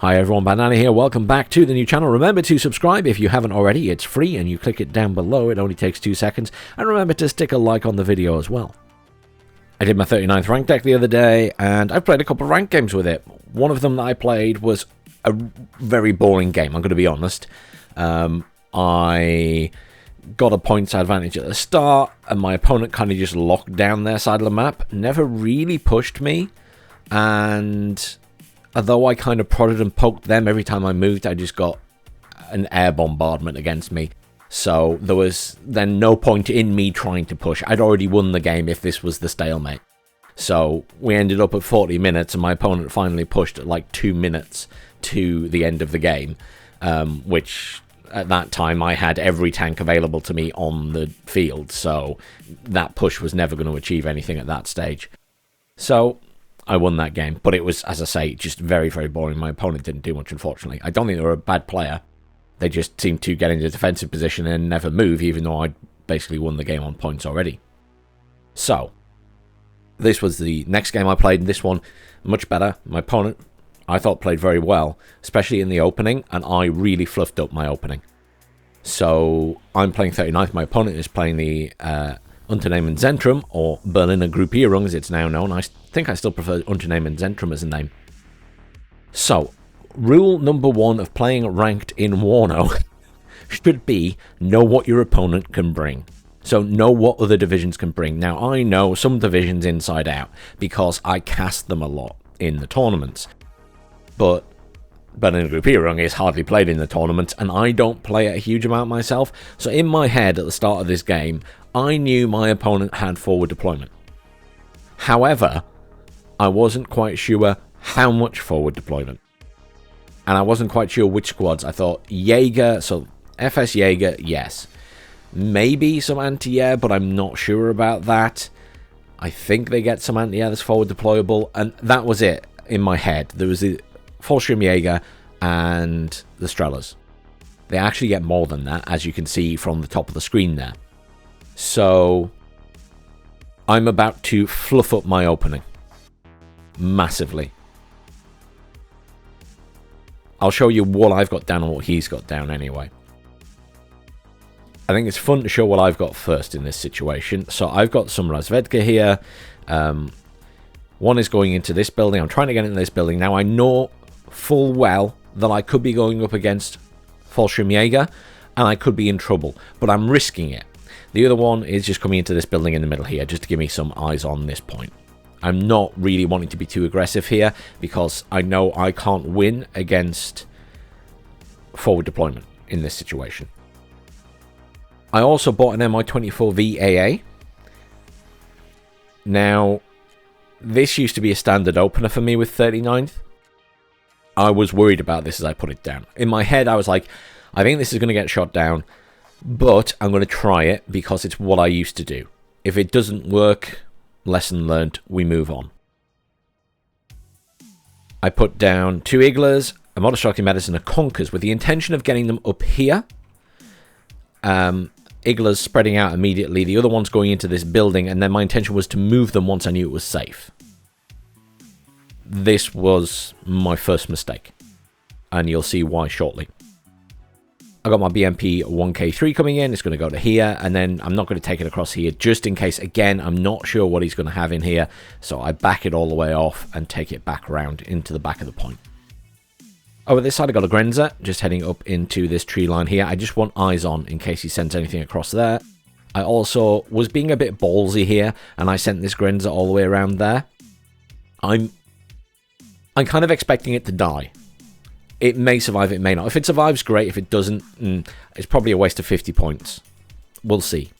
Hi everyone, Bandanner here. Welcome back to the new channel. Remember to subscribe if you haven't already. It's free and you click it down below. It only takes 2 seconds. And remember to stick a like on the video as well. I did my 39th rank deck the other day and I've played a couple of rank games with it. One of them that I played was a very boring game, I'm going to be honest. I got a points advantage at the start and my opponent kind of just locked down their side of the map. Never really pushed me, and although I kind of prodded and poked them every time I moved, I just got an air bombardment against me. So there was then no point in me trying to push. I'd already won the game if this was the stalemate. So we ended up at 40 minutes and my opponent finally pushed at like 2 minutes to the end of the game, which at that time I had every tank available to me on the field. So that push was never going to achieve anything at that stage. So I won that game, but it was, as I say, just very, very boring. My opponent didn't do much, unfortunately. I don't think they were a bad player. They just seemed to get into a defensive position and never move, even though I'd basically won the game on points already. So, this was the next game I played, and this one, much better. My opponent, I thought, played very well, especially in the opening, and I really fluffed up my opening. So, I'm playing 39th. My opponent is playing the Unternehmen Zentrum, or Berliner Gruppierung as it's now known. I think I still prefer Unternehmen Zentrum as a name. So, rule number 1 of playing ranked in WARNO should be know what your opponent can bring. So, know what other divisions can bring. Now, I know some divisions inside out because I cast them a lot in the tournaments. But Berliner Gruppierung is hardly played in the tournament, and I don't play it a huge amount myself. So, in my head at the start of this game, I knew my opponent had forward deployment. However, I wasn't quite sure how much forward deployment. And I wasn't quite sure which squads. I thought Jaeger, so FS Jaeger, yes. Maybe some anti-air, but I'm not sure about that. I think they get some anti-air that's forward deployable, and that was it in my head. There was the Fallschirm Jaeger and the Strelers. They actually get more than that, as you can see from the top of the screen there. So, I'm about to fluff up my opening. Massively. I'll show you what I've got down and what he's got down anyway. I think it's fun to show what I've got first in this situation. So, I've got some Razvedka here. One is going into this building. I'm trying to get into this building. Now, I know full well that I could be going up against Fallschirm Jaeger, and I could be in trouble. But I'm risking it. The other one is just coming into this building in the middle here, just to give me some eyes on this point. I'm not really wanting to be too aggressive here, because I know I can't win against forward deployment in this situation. I also bought an MI-24V AA. Now, this used to be a standard opener for me with 39th. I was worried about this as I put it down. In my head, I was like, I think this is going to get shot down, but I'm going to try it because it's what I used to do. If it doesn't work, lesson learned, we move on. I put down 2 Iglers, a Modestructing Medicine, and a Conkers with the intention of getting them up here. Iglers spreading out immediately, the other one's going into this building, and then my intention was to move them once I knew it was safe. This was my first mistake, and you'll see why shortly. I got my BMP 1K3 coming in. It's going to go to here, and then I'm not going to take it across here just in case. Again, I'm not sure what he's going to have in here, so I back it all the way off and take it back around into the back of the point. Over this side, I got a Grenzer just heading up into this tree line here. I just want eyes on in case he sends anything across there. I also was being a bit ballsy here, and I sent this Grenzer all the way around there. I'm kind of expecting it to die. It may survive, it may not. If it survives, great. If it doesn't, it's probably a waste of 50 points. We'll see.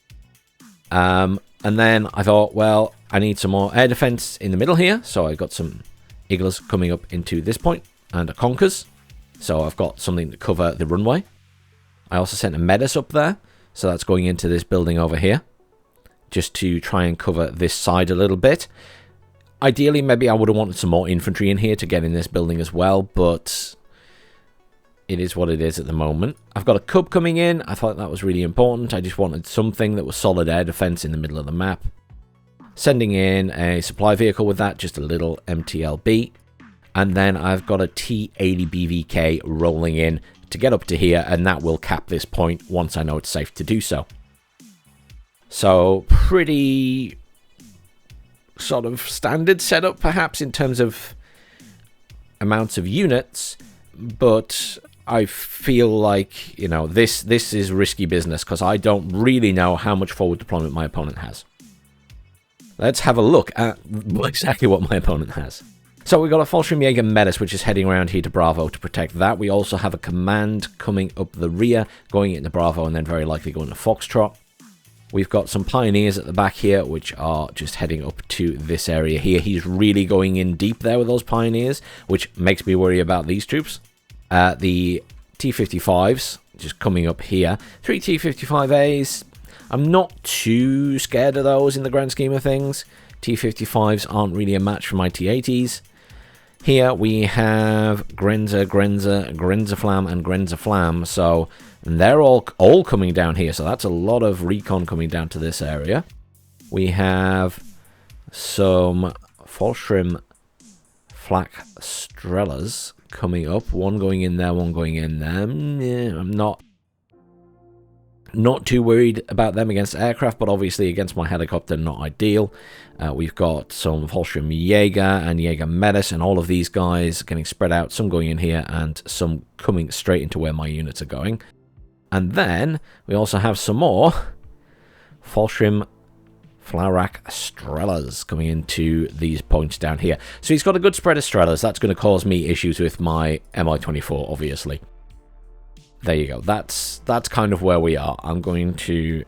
And then I thought, well, I need some more air defense in the middle here. So I got some Iglers coming up into this point and a Conkers. So I've got something to cover the runway. I also sent a Medus up there. So that's going into this building over here, just to try and cover this side a little bit. Ideally, maybe I would have wanted some more infantry in here to get in this building as well, but it is what it is at the moment. I've got a Cub coming in. I thought that was really important. I just wanted something that was solid air defense in the middle of the map. Sending in a supply vehicle with that, just a little MTLB. And then I've got a T80 BVK rolling in to get up to here, and that will cap this point once I know it's safe to do so. So pretty sort of standard setup perhaps in terms of amounts of units, but I feel like, you know, this is risky business because I don't really know how much forward deployment my opponent has. Let's have a look at exactly what my opponent has. So we've got a Fallschirmjäger Metis, which is heading around here to Bravo to protect that. We also have a command coming up the rear, going into Bravo, and then very likely going to Foxtrot. We've got some Pioneers at the back here, which are just heading up to this area here. He's really going in deep there with those Pioneers, which makes me worry about these troops. The T-55s, just coming up here. 3 T-55As. I'm not too scared of those in the grand scheme of things. T-55s aren't really a match for my T-80s. Here we have Grenzer, Grenzerflam, and Grenzerflam. So they're all coming down here. So that's a lot of recon coming down to this area. We have some Fallschirm Flak Strellas coming up. One going in there, one going in there. Yeah, I'm not too worried about them against aircraft, but obviously against my helicopter, not ideal. We've got some Fallschirmjäger and Jäger Metis, and all of these guys getting spread out, some going in here and some coming straight into where my units are going. And then we also have some more Fallschirm Flak Strellas coming into these points down here. So he's got a good spread of Strellas. That's going to cause me issues with my Mi-24, obviously. There you go. That's kind of where we are. I'm going to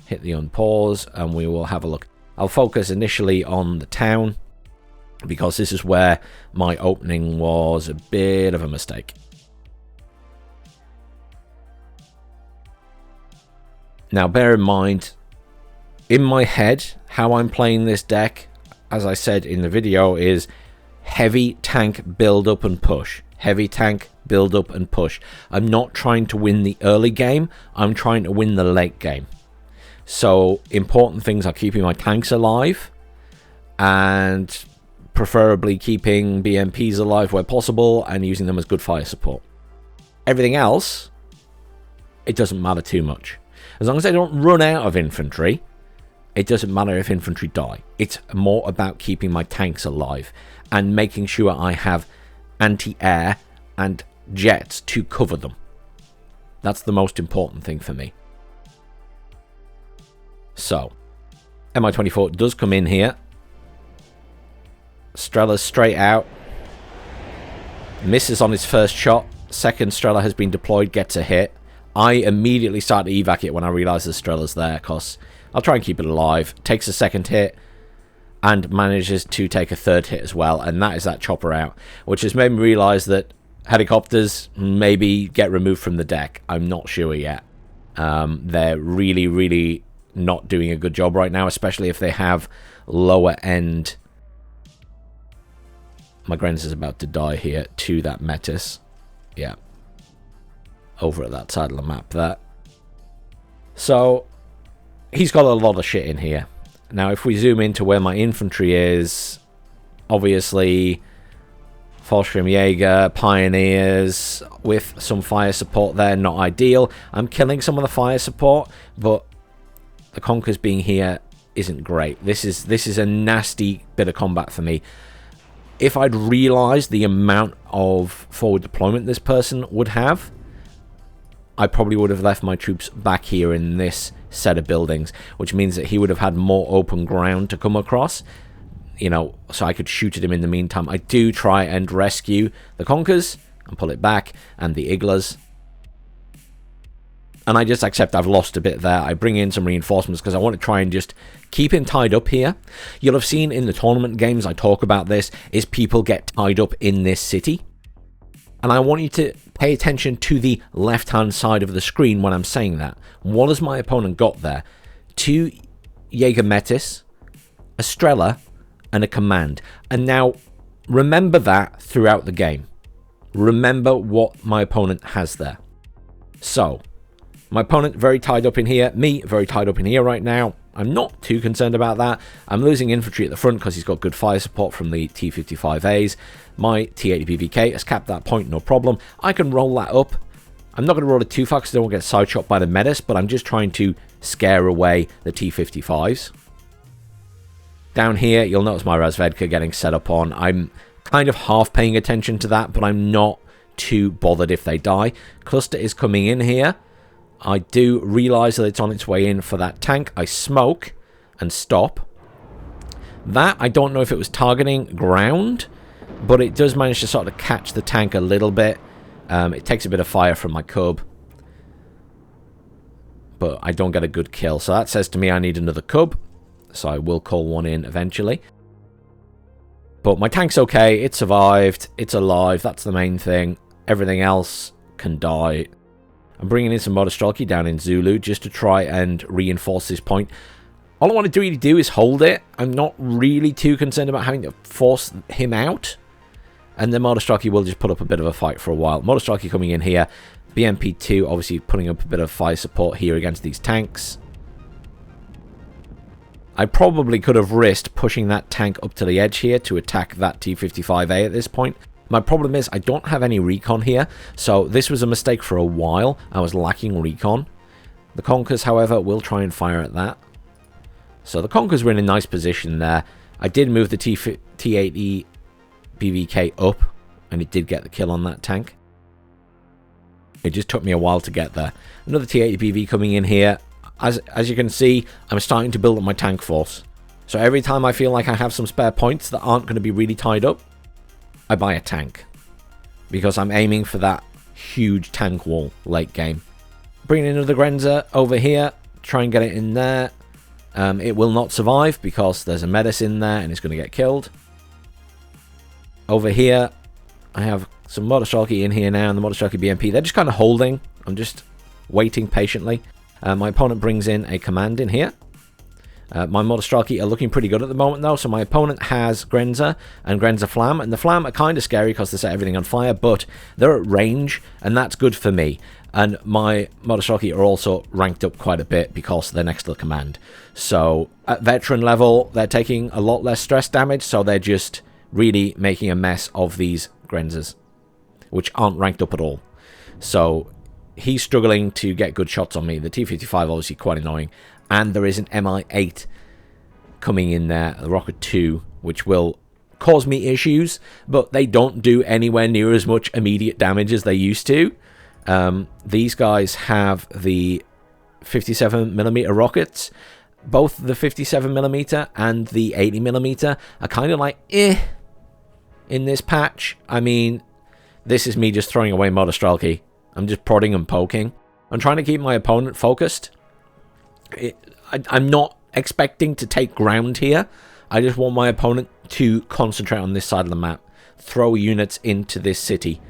hit the unpause and we will have a look. I'll focus initially on the town because this is where my opening was a bit of a mistake. Now bear in mind, in my head, how I'm playing this deck, as I said in the video, is heavy tank build up and push. Heavy tank build up and push. I'm not trying to win the early game, I'm trying to win the late game. So important things are keeping my tanks alive and preferably keeping BMPs alive where possible and using them as good fire support. Everything else, it doesn't matter too much. As long as I don't run out of infantry, it doesn't matter if infantry die. It's more about keeping my tanks alive and making sure I have anti-air and jets to cover them. That's the most important thing for me. So, Mi-24 does come in here. Strela straight out. Misses on his first shot. Second Strela has been deployed, gets a hit. I immediately start to evac it when I realise the Strela's there, because I'll try and keep it alive. Takes a second hit and manages to take a third hit as well, and that is that chopper out, which has made me realise that helicopters maybe get removed from the deck. I'm not sure yet. They're really not doing a good job right now, especially if they have lower end. My Grenz is about to die here to that Metis. Yeah. Over at that side of the map there. So, he's got a lot of shit in here. Now, if we zoom into where my infantry is, obviously, Fallschirmjäger, Pioneers, with some fire support there, not ideal. I'm killing some of the fire support, but the Conkers being here isn't great. This is a nasty bit of combat for me. If I'd realised the amount of forward deployment this person would have, I probably would have left my troops back here in this set of buildings, which means that he would have had more open ground to come across, you know, so I could shoot at him in the meantime. I do try and rescue the Conkers and pull it back, and the Iglas. And I just accept I've lost a bit there. I bring in some reinforcements because I want to try and just keep him tied up here. You'll have seen in the tournament games I talk about this, is people get tied up in this city. And I want you to pay attention to the left-hand side of the screen when I'm saying that. What has my opponent got there? 2 Jäger Metis, a Strela, and a command. And now, remember that throughout the game. Remember what my opponent has there. So, my opponent very tied up in here. Me, very tied up in here right now. I'm not too concerned about that. I'm losing infantry at the front because he's got good fire support from the T-55As. My T-80 PVK has capped that point, no problem. I can roll that up. I'm not going to roll it too far because I don't want to get side shot by the Metis, but I'm just trying to scare away the T-55s. Down here, you'll notice my Razvedka getting set up on. I'm kind of half paying attention to that, but I'm not too bothered if they die. Cluster is coming in here. I do realise that it's on its way in for that tank. I smoke and stop. That, I don't know if it was targeting ground, but it does manage to sort of catch the tank a little bit. It takes a bit of fire from my cub, but I don't get a good kill. So that says to me I need another cub, so I will call one in eventually. But my tank's okay. It survived. It's alive. That's the main thing. Everything else can die. I'm bringing in some Motostrelki down in Zulu just to try and reinforce this point. All I want to really do is hold it. I'm not really too concerned about having to force him out. And then Motostrelki will just put up a bit of a fight for a while. Motostrelki coming in here. BMP-2 obviously putting up a bit of fire support here against these tanks. I probably could have risked pushing that tank up to the edge here to attack that T-55A at this point. My problem is I don't have any recon here, so this was a mistake for a while. I was lacking recon. The Conkers, however, will try and fire at that. So the Conkers were in a nice position there. I did move the T-80 BVK up, and it did get the kill on that tank. It just took me a while to get there. Another T-80 BV coming in here. As you can see, I'm starting to build up my tank force. So every time I feel like I have some spare points that aren't going to be really tied up, I buy a tank. Because I'm aiming for that huge tank wall late game. Bringing in another Grenzer over here. Try and get it in there. It will not survive because there's a Metis in there and it's going to get killed. Over here, I have some Motostrelki in here now, and the Motostrelki BMP. They're just kind of holding. I'm just waiting patiently. My opponent brings in a command in here. My Motostrelki are looking pretty good at the moment, though. So my opponent has Grenzer and Grenzer Flam. And the Flam are kind of scary because they set everything on fire. But they're at range, and that's good for me. And my Motostrelki are also ranked up quite a bit because they're next to the command. So at veteran level, they're taking a lot less stress damage. So they're just really making a mess of these Grenzers, which aren't ranked up at all. So he's struggling to get good shots on me. The T-55 obviously quite annoying. And there is an MI-8 coming in there, the Rocket 2, which will cause me issues, but they don't do anywhere near as much immediate damage as they used to. These guys have the 57mm rockets. Both the 57mm and the 80mm are kind of like, in this patch. I mean, this is me just throwing away Motostrelki. I'm just prodding and poking. I'm trying to keep my opponent focused. I'm not expecting to take ground here. I just want my opponent to concentrate on this side of the map. Throw units into this city.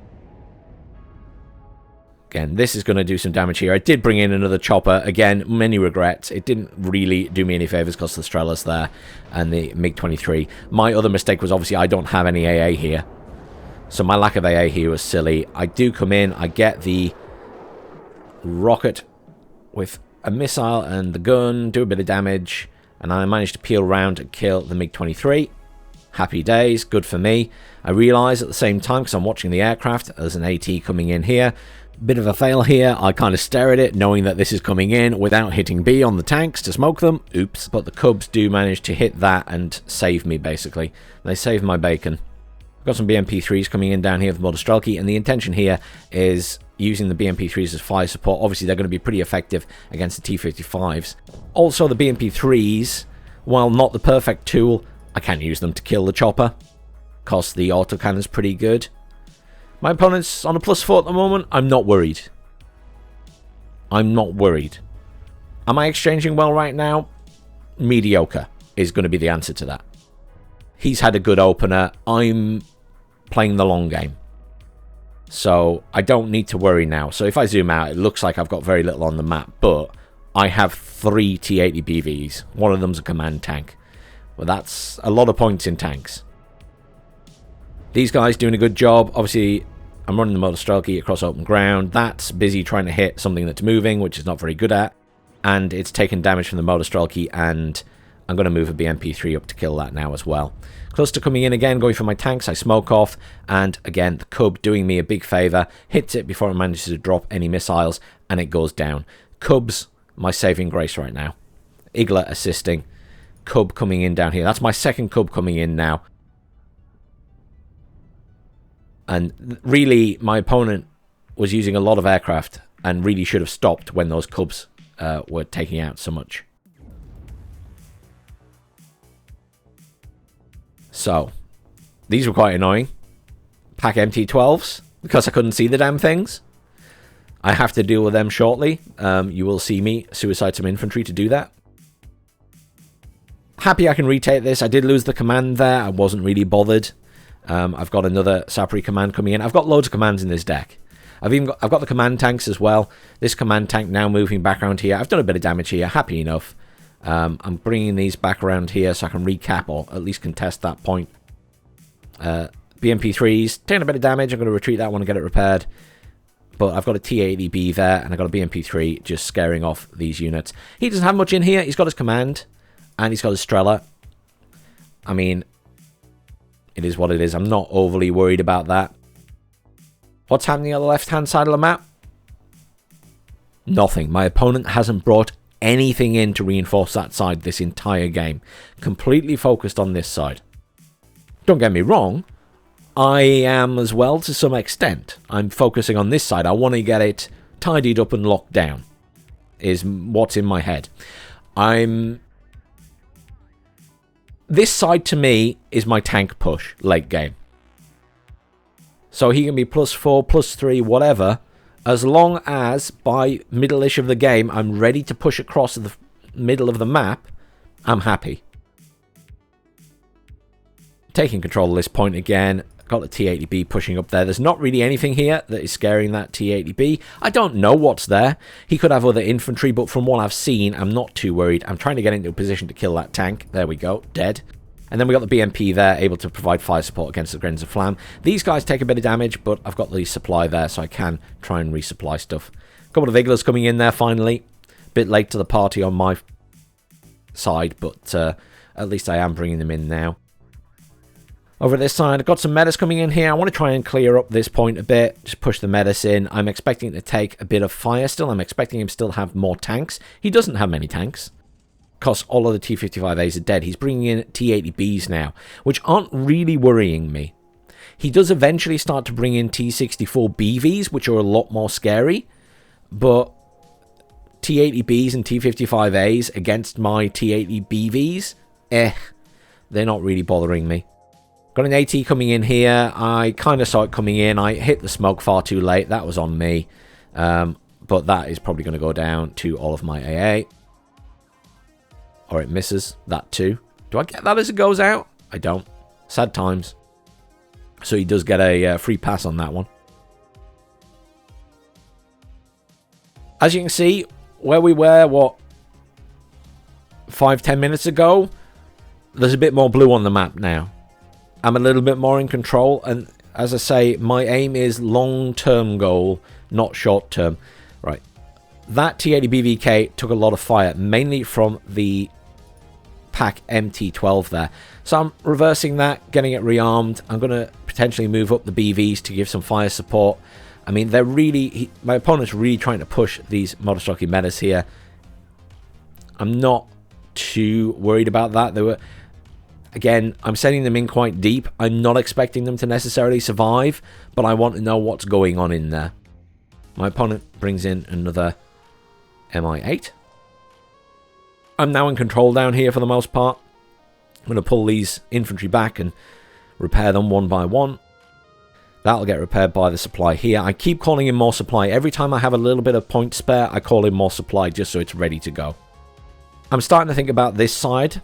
Again, this is going to do some damage here. I did bring in another chopper. Again, many regrets. It didn't really do me any favors because the Strelas there and the MiG-23. My other mistake was obviously I don't have any AA here. So my lack of AA here was silly. I do come in. I get the rocket with a missile and the gun, do a bit of damage, and I managed to peel around and kill the MiG-23. Happy days, good for me. I realise at the same time, because I'm watching the aircraft, there's an AT coming in here. Bit of a fail here. I kind of stare at it, knowing that this is coming in without hitting B on the tanks to smoke them. Oops. But the Cubs do manage to hit that and save me, basically. They save my bacon. I've got some BMP-3s coming in down here with Motostrelki, and the intention here is using the BMP-3s as fire support. Obviously, they're going to be pretty effective against the T-55s. Also, the BMP-3s, while not the perfect tool, I can use them to kill the chopper, because the autocannon's pretty good. My opponent's on a +4 at the moment. I'm not worried. I'm not worried. Am I exchanging well right now? Mediocre is going to be the answer to that. He's had a good opener. I'm playing the long game. So I don't need to worry now. So if I zoom out, it looks like I've got very little on the map, but I have 3 T-80 BVs. One of them's a command tank. Well, that's a lot of points in tanks. These guys doing a good job. Obviously, I'm running the Motostrelki across open ground. That's busy trying to hit something that's moving, which is not very good at. and it's taken damage from the motor strelky, and I'm going to move a BMP3 up to kill that now as well. Cluster coming in again, going for my tanks. I smoke off, and again, the Cub doing me a big favour. Hits it before it manages to drop any missiles, and it goes down. Cub's my saving grace right now. Igla assisting. Cub coming in down here. That's my second Cub coming in now. And really, my opponent was using a lot of aircraft and really should have stopped when those Cubs were taking out so much. So, these were quite annoying. Pack MT-12s, because I couldn't see the damn things. I have to deal with them shortly. You will see me suicide some infantry to do that. Happy I can retake this. I did lose the command there. I wasn't really bothered. I've got another Sapri command coming in. I've got loads of commands in this deck. I've got the command tanks as well. This command tank now moving back around here. I've done a bit of damage here. Happy enough. I'm bringing these back around here so I can recap or at least contest that point. BMP3s, taking a bit of damage. I'm going to retreat that one and get it repaired. But I've got a T-80B there, and I've got a BMP3 just scaring off these units. He doesn't have much in here. He's got his command, and he's got his Strela. I mean, it is what it is. I'm not overly worried about that. What's happening on the left-hand side of the map? Nothing. My opponent hasn't brought anything in to reinforce that side this entire game. Completely focused on this side. Don't get me wrong. I am as well to some extent. I'm focusing on this side. I want to get it tidied up and locked down. Is what's in my head. This side to me is my tank push late game. So he can be +4, +3, whatever. As long as by middle-ish of the game I'm ready to push across the middle of the map, I'm happy. Taking control of this point again. Got the T-80B pushing up there. There's not really anything here that is scaring that T-80B. I don't know what's there. He could have other infantry, but from what I've seen, I'm not too worried. I'm trying to get into a position to kill that tank. There we go. Dead. And then we got the BMP there, able to provide fire support against the Grenadiers of Flam. These guys take a bit of damage, but I've got the supply there, so I can try and resupply stuff. A couple of Iglas coming in there, finally. Bit late to the party on my side, but at least I am bringing them in now. Over this side, I've got some metas coming in here. I want to try and clear up this point a bit. Just push the metas in. I'm expecting it to take a bit of fire still. I'm expecting him still to have more tanks. He doesn't have many tanks, because all of the T-55As are dead. He's bringing in T-80Bs now, which aren't really worrying me. He does eventually start to bring in T-64BVs, which are a lot more scary, but T-80Bs and T-55As against my T-80BVs, they're not really bothering me. Got an AT coming in here. I kind of saw it coming in. I hit the smoke far too late. That was on me. But that is probably going to go down to all of my AA. Or it misses that too. Do I get that as it goes out? I don't. Sad times. So he does get a free pass on that one. As you can see, where we were, what, 5-10 minutes ago, there's a bit more blue on the map now. I'm a little bit more in control, and as I say, my aim is long-term goal, not short-term. Right. That T-80BVK took a lot of fire, mainly from the pack MT-12 there. So I'm reversing that, getting it rearmed. I'm going to potentially move up the BVs to give some fire support. I mean, they're really... my opponent's really trying to push these Motostocky metas here. I'm not too worried about that. They were... Again, I'm sending them in quite deep. I'm not expecting them to necessarily survive, but I want to know what's going on in there. My opponent brings in another MI8. I'm now in control down here for the most part. I'm going to pull these infantry back and repair them one by one. That'll get repaired by the supply here. I keep calling in more supply. Every time I have a little bit of point spare, I call in more supply just so it's ready to go. I'm starting to think about this side.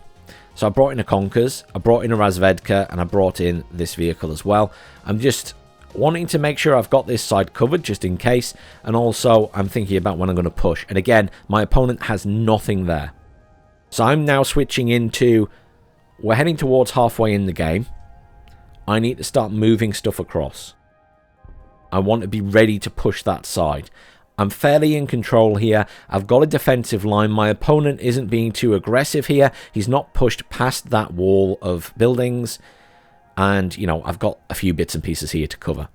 So I brought in a Konkurs, I brought in a Razvedka, and I brought in this vehicle as well. I'm just wanting to make sure I've got this side covered just in case. And also, I'm thinking about when I'm going to push. And again, my opponent has nothing there. So I'm now switching into... we're heading towards halfway in the game. I need to start moving stuff across. I want to be ready to push that side. I'm fairly in control here. I've got a defensive line. My opponent isn't being too aggressive here. He's not pushed past that wall of buildings. And, you know, I've got a few bits and pieces here to cover.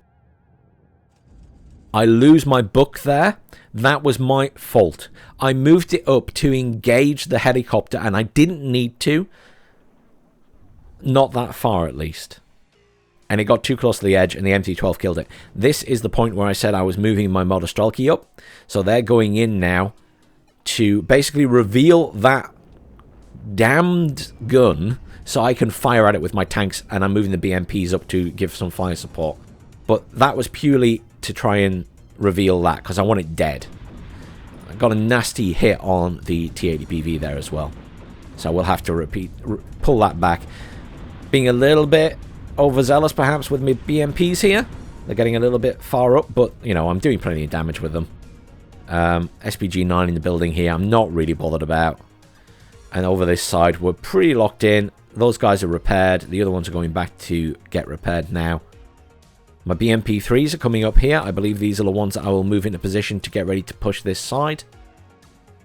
I lose my book there. That was my fault. I moved it up to engage the helicopter, and I didn't need to. Not that far, at least. And it got too close to the edge, and the MT-12 killed it. This is the point where I said I was moving my Motostrelki up. So they're going in now to basically reveal that damned gun so I can fire at it with my tanks, and I'm moving the BMPs up to give some fire support. But that was purely to try and reveal that, because I want it dead. I got a nasty hit on the T-80BV there as well. So we'll have to pull that back. Being a little bit overzealous perhaps with my BMPs here. They're getting a little bit far up, but, you know, I'm doing plenty of damage with them. SPG-9 in the building here, I'm not really bothered about. And over this side, we're pretty locked in. Those guys are repaired. The other ones are going back to get repaired now. My BMP-3s are coming up here. I believe these are the ones that I will move into position to get ready to push this side.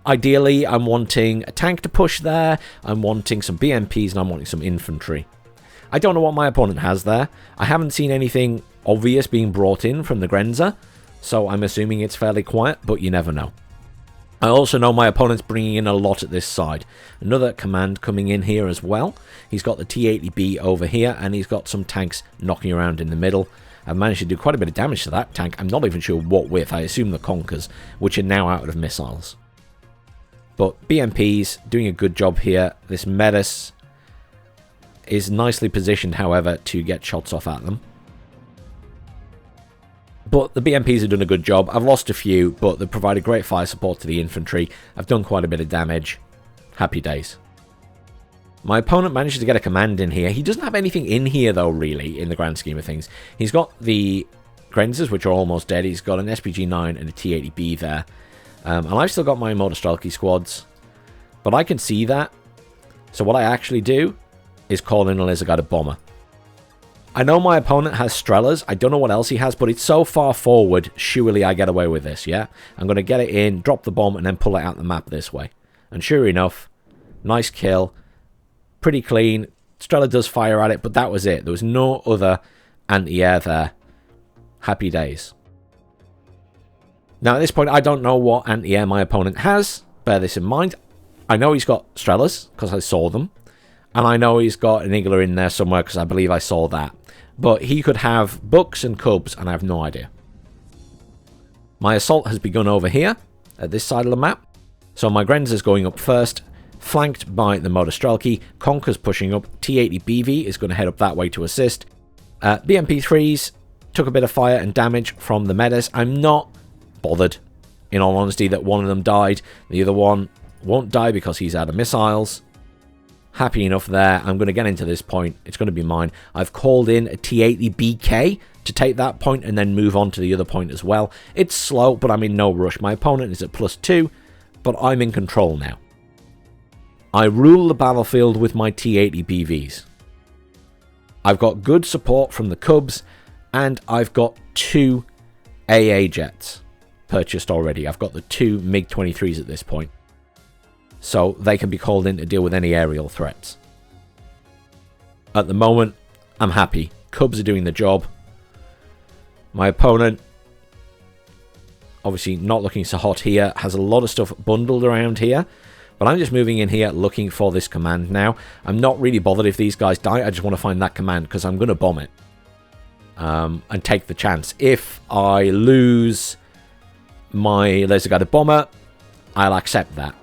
Ideally, I'm wanting a tank to push there. I'm wanting some BMPs, and I'm wanting some infantry. I don't know what my opponent has there. I haven't seen anything obvious being brought in from the Grenzer, so I'm assuming it's fairly quiet, but you never know. I also know my opponent's bringing in a lot at this side. Another command coming in here as well. He's got the T-80B over here, and he's got some tanks knocking around in the middle. I've managed to do quite a bit of damage to that tank. I'm not even sure what with. I assume the Conkers, which are now out of missiles. But BMP's doing a good job here. This Metis is nicely positioned, however, to get shots off at them. But the BMPs have done a good job. I've lost a few, but they've provided great fire support to the infantry. I've done quite a bit of damage. Happy days. My opponent manages to get a command in here. He doesn't have anything in here, though, really, in the grand scheme of things. He's got the Grenzers, which are almost dead. He's got an SPG-9 and a T-80B there. And I've still got my Motostrelki squads. But I can see that. So what I actually do is call in a Lizard bomber. I know my opponent has Strelas. I don't know what else he has, but it's so far forward, surely I get away with this, yeah? I'm going to get it in, drop the bomb, and then pull it out the map this way. And sure enough, nice kill. Pretty clean. Strela does fire at it, but that was it. There was no other anti-air there. Happy days. Now, at this point, I don't know what anti-air my opponent has. Bear this in mind. I know he's got Strelas, because I saw them. And I know he's got an Igla in there somewhere, because I believe I saw that. But he could have Bucks and Cubs, and I have no idea. My assault has begun over here, at this side of the map. So my Grenzer's going up first, flanked by the Motostrelki. Conker's pushing up. T-80BV is going to head up that way to assist. BMP-3s took a bit of fire and damage from the Metis. I'm not bothered, in all honesty, that one of them died. The other one won't die because he's out of missiles. Happy enough there. I'm going to get into this point. It's going to be mine. I've called in a T-80BK to take that point and then move on to the other point as well. It's slow, but I'm in no rush. My opponent is at +2, but I'm in control now. I rule the battlefield with my T-80BVs. I've got good support from the Cubs, and I've got 2 AA jets purchased already. I've got the 2 MiG-23s at this point. So they can be called in to deal with any aerial threats. At the moment, I'm happy. Cubs are doing the job. My opponent, obviously not looking so hot here, has a lot of stuff bundled around here. But I'm just moving in here looking for this command now. I'm not really bothered if these guys die. I just want to find that command because I'm going to bomb it. And take the chance. If I lose my laser-guided bomber, I'll accept that.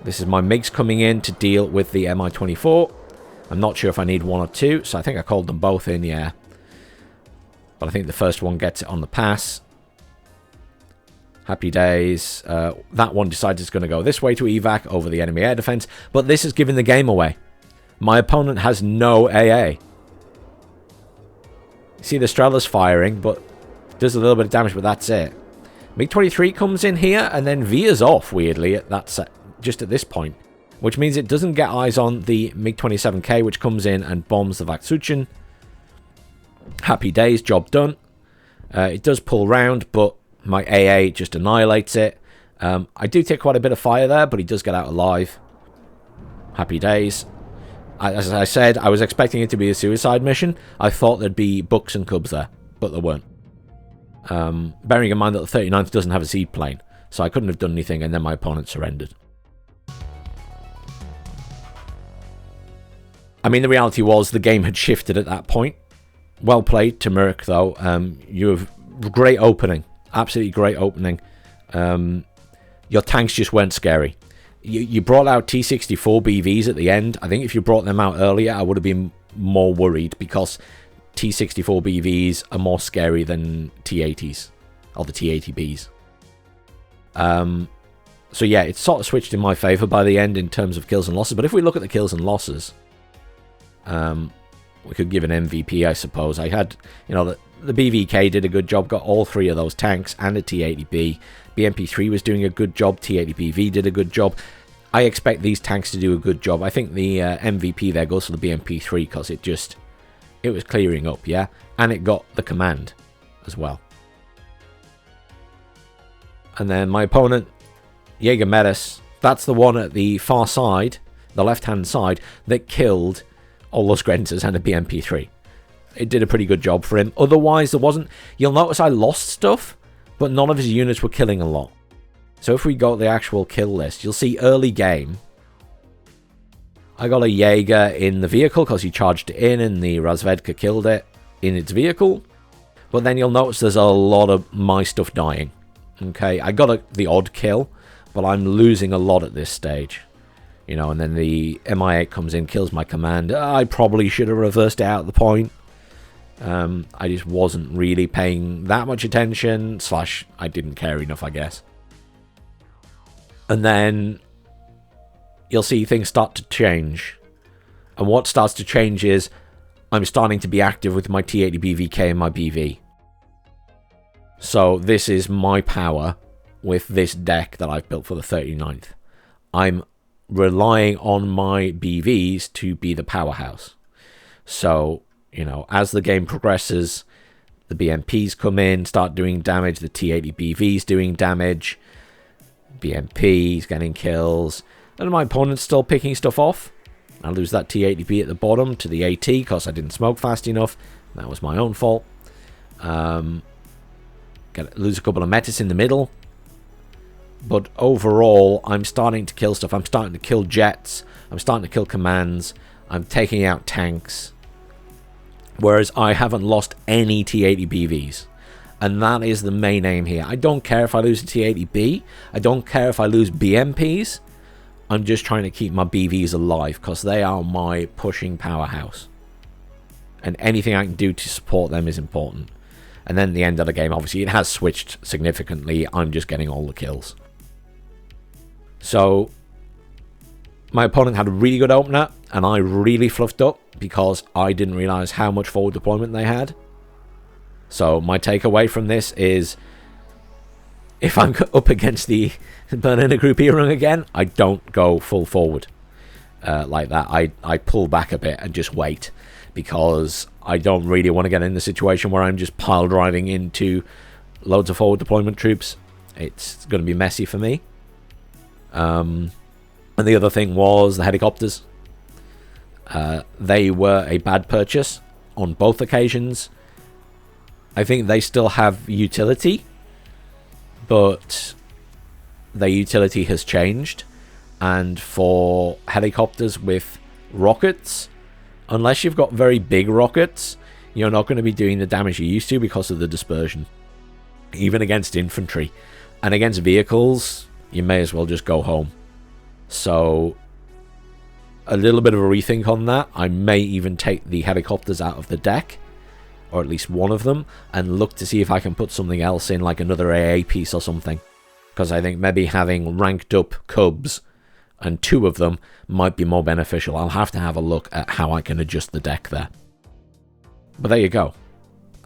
This is my MiGs coming in to deal with the Mi-24. I'm not sure if I need 1 or 2, so I think I called them both in, yeah. But I think the first one gets it on the pass. Happy days. That one decides it's going to go this way to evac over the enemy air defense, but this is giving the game away. My opponent has no AA. See the Strela's firing, but does a little bit of damage, but that's it. MiG-23 comes in here and then veers off, weirdly, at that set. Just at this point, which means it doesn't get eyes on the MiG-27K, which comes in and bombs the Vaksuchin. Happy days, job done. It does pull round, but My AA just annihilates it. I do take quite a bit of fire there, but he does get out alive. Happy days. As I said, I was expecting it to be a suicide mission. I thought there'd be bucks and cubs there, but there weren't. Bearing in mind that the 39th doesn't have a seaplane, so I couldn't have done anything, and then my opponent surrendered. I mean, the reality was the game had shifted at that point. Well played to Mirik, though. You have great opening. Absolutely great opening. Your tanks just weren't scary. You brought out T64 BVs at the end. I think if you brought them out earlier, I would have been more worried, because T64 BVs are more scary than T80s, or the T80Bs. So yeah, it sort of switched in my favour by the end in terms of kills and losses. But if we look at the kills and losses, we could give an MVP, I suppose. I had, the BVK did a good job, got all three of those tanks and a T80B. BMP3 was doing a good job. T80BV did a good job. I expect these tanks to do a good job. I think the MVP there goes for the BMP3 because it was clearing up, yeah? And it got the command as well. And then my opponent, Jaeger Metis, that's the one at the far side, the left-hand side, that killed all those Grenters and a BMP3. It did a pretty good job for him. Otherwise, there wasn't... You'll notice I lost stuff, but none of his units were killing a lot. So if we go to the actual kill list, you'll see early game, I got a Jaeger in the vehicle because he charged it in and the Razvedka killed it in its vehicle. But then you'll notice there's a lot of my stuff dying. Okay, I got the odd kill, but I'm losing a lot at this stage. And then the MI8 comes in, kills my command. I probably should have reversed it out at the point. I just wasn't really paying that much attention, / I didn't care enough, I guess. And then you'll see things start to change. And what starts to change is I'm starting to be active with my T80BVK and my BV. So this is my power with this deck that I've built for the 39th. I'm relying on my BVs to be the powerhouse. So, as the game progresses, the BMPs come in, start doing damage, the T80BVs doing damage, BMPs getting kills, and my opponent's still picking stuff off. I lose that T80B at the bottom to the AT because I didn't smoke fast enough. That was my own fault. Lose a couple of Metis in the middle. But overall, I'm starting to kill stuff. I'm starting to kill jets. I'm starting to kill commands. I'm taking out tanks. Whereas I haven't lost any T80BVs. And that is the main aim here. I don't care if I lose a T80B. I don't care if I lose BMPs. I'm just trying to keep my BVs alive because they are my pushing powerhouse. And anything I can do to support them is important. And then at the end of the game, obviously, it has switched significantly. I'm just getting all the kills. So, my opponent had a really good opener, and I really fluffed up because I didn't realize how much forward deployment they had. So, my takeaway from this is, if I'm up against the Bandanner group E-rung again, I don't go full forward like that. I pull back a bit and just wait, because I don't really want to get in the situation where I'm just pile driving into loads of forward deployment troops. It's going to be messy for me. And the other thing was the helicopters. They were a bad purchase on both occasions. I think they still have utility, but their utility has changed. And for helicopters with rockets, unless you've got very big rockets, you're not going to be doing the damage you used to because of the dispersion. Even against infantry. And against vehicles, you may as well just go home. So, a little bit of a rethink on that. I may even take the helicopters out of the deck, or at least one of them, and look to see if I can put something else in, like another AA piece or something. Because I think maybe having ranked up Cubs and 2 of them might be more beneficial. I'll have to have a look at how I can adjust the deck there. But there you go.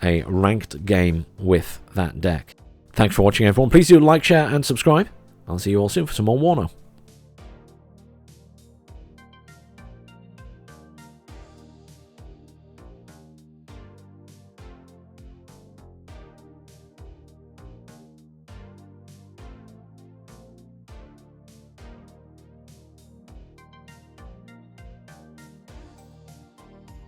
A ranked game with that deck. Thanks for watching, everyone. Please do like, share, and subscribe. I'll see you all soon for some more WARNO.